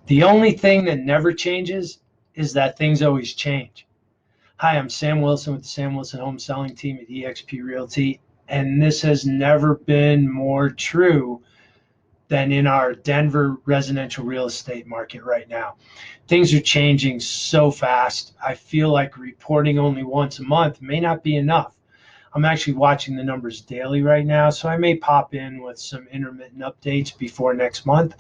The only thing that never changes is that things always change. Hi, I'm Sam Wilson with the Sam Wilson Home Selling Team at eXp Realty, and this has never been more true than in our Denver residential real estate market right now. Things are changing so fast. I feel like reporting only once a month may not be enough. I'm actually watching the numbers daily right now, so I may pop in with some intermittent updates before next month.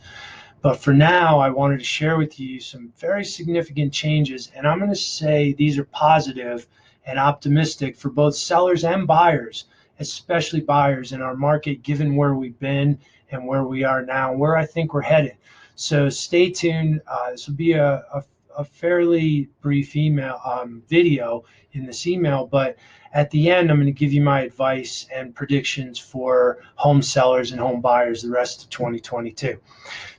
But for now, I wanted to share with you some very significant changes, and I'm going to say these are positive and optimistic for both sellers and buyers, especially buyers in our market, given where we've been and where we are now, where I think we're headed. So stay tuned. This will be a fairly brief video in this email, but at the end, I'm going to give you my advice and predictions for home sellers and home buyers the rest of 2022.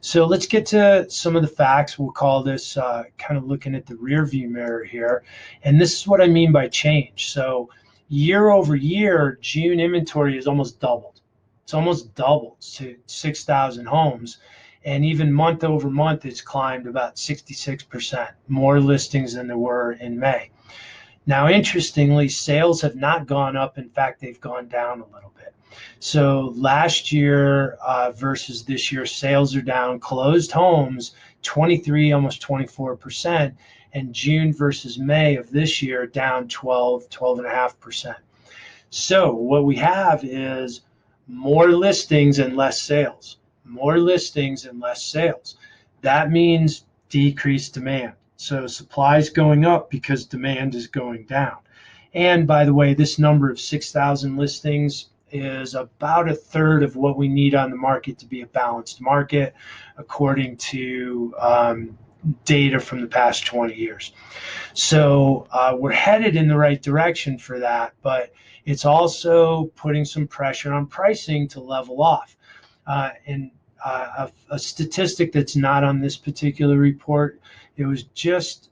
So let's get to some of the facts. We'll call this kind of looking at the rear view mirror here. And this is what I mean by change. So year over year, June inventory is almost doubled. It's almost doubled to 6,000 homes. And even month over month, it's climbed about 66%, more listings than there were in May. Now, interestingly, sales have not gone up. In fact, they've gone down a little bit. So last year versus this year, sales are down. Closed homes, 23, almost 24%. And June versus May of this year, down 12.5%. So what we have is more listings and less sales. More listings and less sales. That means decreased demand. So supply is going up because demand is going down. And by the way, this number of 6,000 listings is about a third of what we need on the market to be a balanced market, according to data from the past 20 years. So we're headed in the right direction for that, but it's also putting some pressure on pricing to level off. A statistic that's not on this particular report, it was just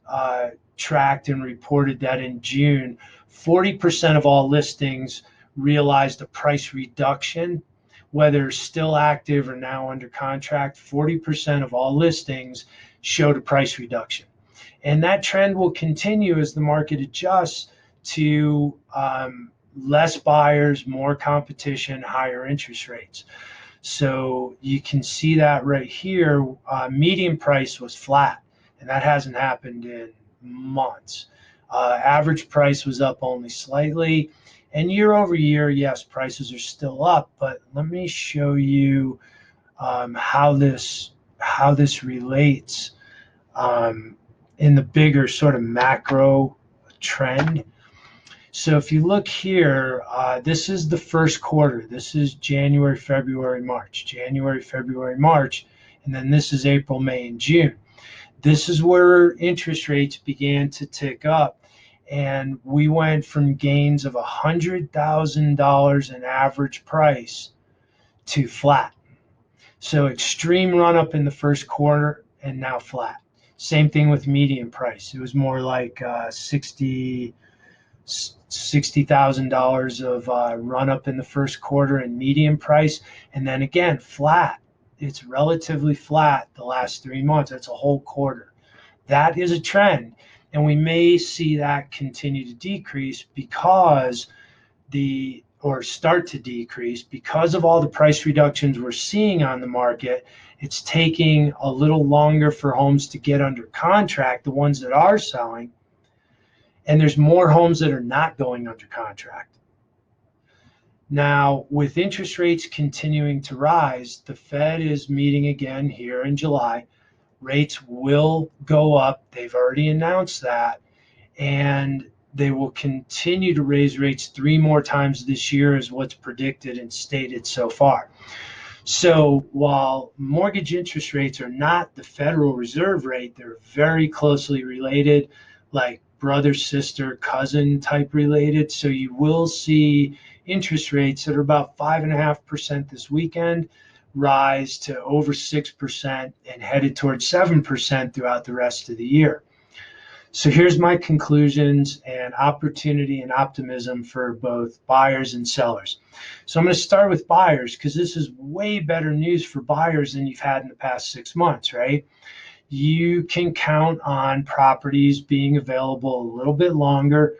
tracked and reported that in June, 40% of all listings realized a price reduction, whether still active or now under contract. 40% of all listings showed a price reduction. And that trend will continue as the market adjusts to less buyers, more competition, higher interest rates. So you can see that right here. Median price was flat, and that hasn't happened in months. Average price was up only slightly. And year over year, yes, prices are still up, but let me show you how this relates in the bigger sort of macro trend. So if you look here, this is the first quarter. This is January, February, March. January, February, March, and then this is April, May, and June. This is where interest rates began to tick up, and we went from gains of $100,000 in average price to flat. So extreme run up in the first quarter and now flat. Same thing with median price. It was more like $60,000 of run up in the first quarter in median price, and then again flat. It's relatively flat the last 3 months. That's a whole quarter. That is a trend, and we may see that continue to decrease start to decrease because of all the price reductions we're seeing on the market. It's taking a little longer for homes to get under contract, the ones that are selling, and there's more homes that are not going under contract. Now, with interest rates continuing to rise, the Fed is meeting again here in July. Rates will go up. They've already announced that, and they will continue to raise rates 3 more times this year is what's predicted and stated so far. So while mortgage interest rates are not the Federal Reserve rate, they're very closely related, like brother, sister, cousin type related. So you will see interest rates that are about 5.5% this weekend rise to over 6% and headed towards 7% throughout the rest of the year. So here's my conclusions and opportunity and optimism for both buyers and sellers. So I'm going to start with buyers because this is way better news for buyers than you've had in the past 6 months, right? you can count on properties being available a little bit longer,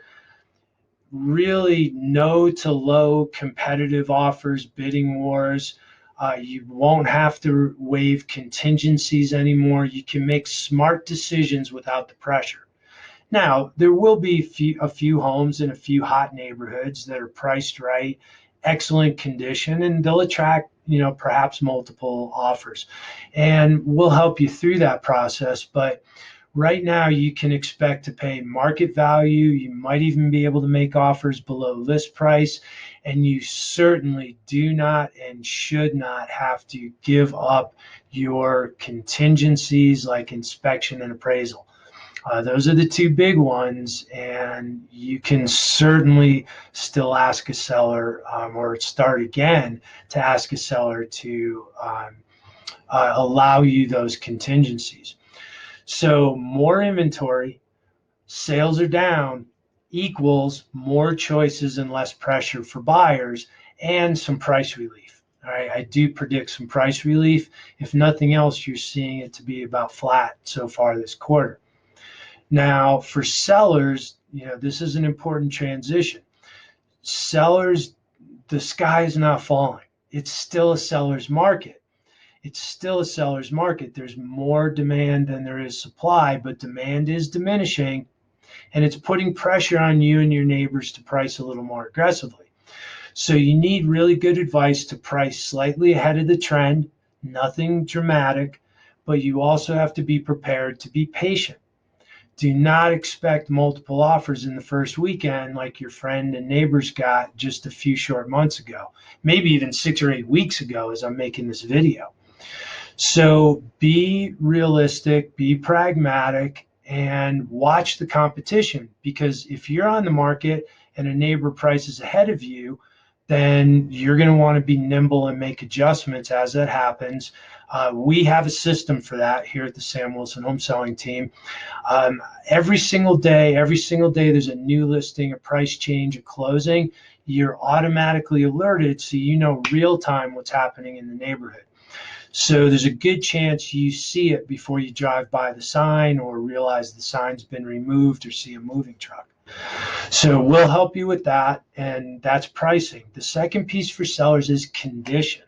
really no to low competitive offers, bidding wars. You won't have to waive contingencies anymore. You can make smart decisions without the pressure. Now, there will be a few homes in a few hot neighborhoods that are priced right, excellent condition, and they'll attract, perhaps multiple offers. And we'll help you through that process. But right now, you can expect to pay market value. You might even be able to make offers below list price. And you certainly do not and should not have to give up your contingencies like inspection and appraisal. Those are the two big ones, and you can certainly still ask a seller or start again to ask a seller to allow you those contingencies. So more inventory, sales are down, equals more choices and less pressure for buyers and some price relief. All right, I do predict some price relief. If nothing else, you're seeing it to be about flat so far this quarter. Now, for sellers, this is an important transition. Sellers, the sky is not falling. It's still a seller's market. It's still a seller's market. There's more demand than there is supply, but demand is diminishing, and it's putting pressure on you and your neighbors to price a little more aggressively. So you need really good advice to price slightly ahead of the trend, nothing dramatic, but you also have to be prepared to be patient. Do not expect multiple offers in the first weekend like your friend and neighbors got just a few short months ago, maybe even 6 or 8 weeks ago as I'm making this video. So be realistic, be pragmatic, and watch the competition, because if you're on the market and a neighbor prices ahead of you, then you're going to want to be nimble and make adjustments as that happens. We have a system for that here at the Sam Wilson Home Selling Team. Every single day, there's a new listing, a price change, a closing. You're automatically alerted, so you know real time what's happening in the neighborhood. So there's a good chance you see it before you drive by the sign or realize the sign's been removed or see a moving truck. So we'll help you with that, and that's pricing. The second piece for sellers is condition.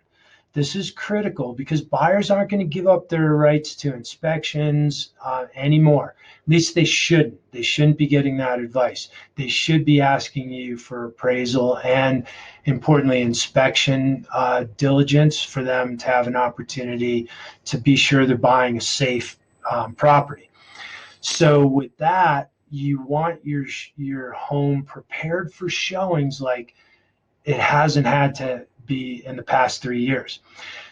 This is critical because buyers aren't going to give up their rights to inspections anymore. At least they shouldn't. They shouldn't be getting that advice. They should be asking you for appraisal and, importantly, inspection diligence for them to have an opportunity to be sure they're buying a safe property. So with that, you want your home prepared for showings like it hasn't had to be in the past 3 years.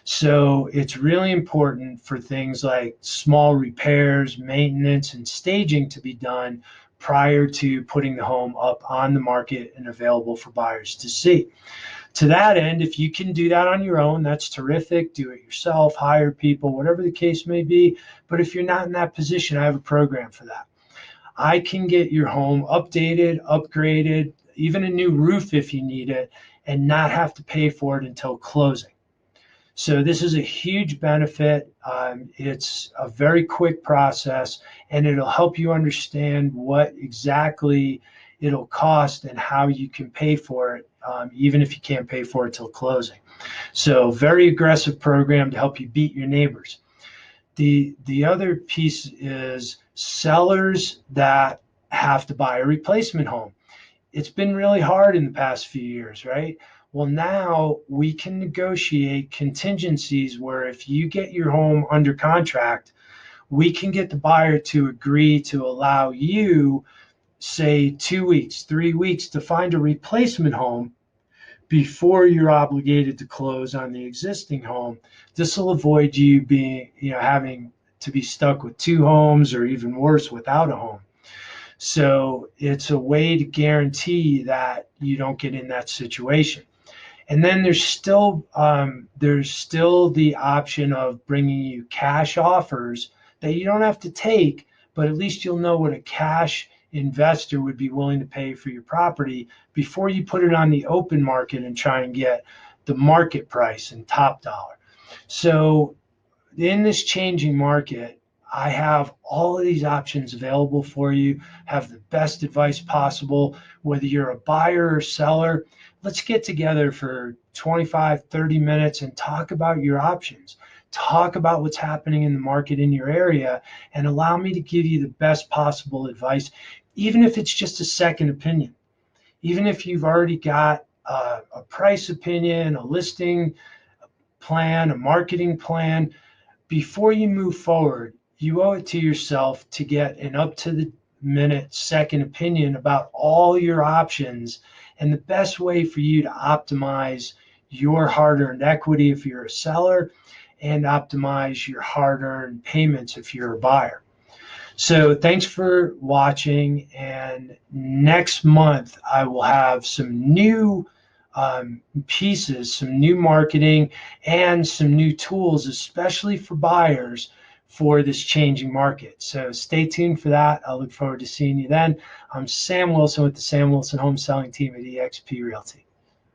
So it's really important for things like small repairs, maintenance, and staging to be done prior to putting the home up on the market and available for buyers to see. To that end, if you can do that on your own, that's terrific. Do it yourself, hire people, whatever the case may be. But if you're not in that position, I have a program for that. I can get your home updated, upgraded, even a new roof if you need it, and not have to pay for it until closing. So this is a huge benefit. It's a very quick process, and it'll help you understand what exactly it'll cost and how you can pay for it, even if you can't pay for it till closing. So very aggressive program to help you beat your neighbors. The other piece is sellers that have to buy a replacement home. It's been really hard in the past few years, right? Well, now we can negotiate contingencies where if you get your home under contract, we can get the buyer to agree to allow you, say, 2 weeks, 3 weeks to find a replacement home before you're obligated to close on the existing home. This will avoid you being, having to be stuck with 2 homes or even worse, without a home. So it's a way to guarantee that you don't get in that situation. And then there's still the option of bringing you cash offers that you don't have to take, but at least you'll know what a cash investor would be willing to pay for your property before you put it on the open market and try and get the market price and top dollar. So in this changing market, I have all of these options available for you, have the best advice possible, whether you're a buyer or seller. Let's get together for 25, 30 minutes and talk about your options. Talk about what's happening in the market in your area and allow me to give you the best possible advice, even if it's just a second opinion. Even if you've already got a price opinion, a listing plan, a marketing plan, before you move forward, you owe it to yourself to get an up to the minute second opinion about all your options and the best way for you to optimize your hard earned equity if you're a seller and optimize your hard earned payments if you're a buyer. So thanks for watching. And next month, I will have some new pieces, some new marketing, and some new tools, especially for buyers for this changing market. So stay tuned for that. I look forward to seeing you then. I'm Sam Wilson with the Sam Wilson Home Selling Team at eXp Realty.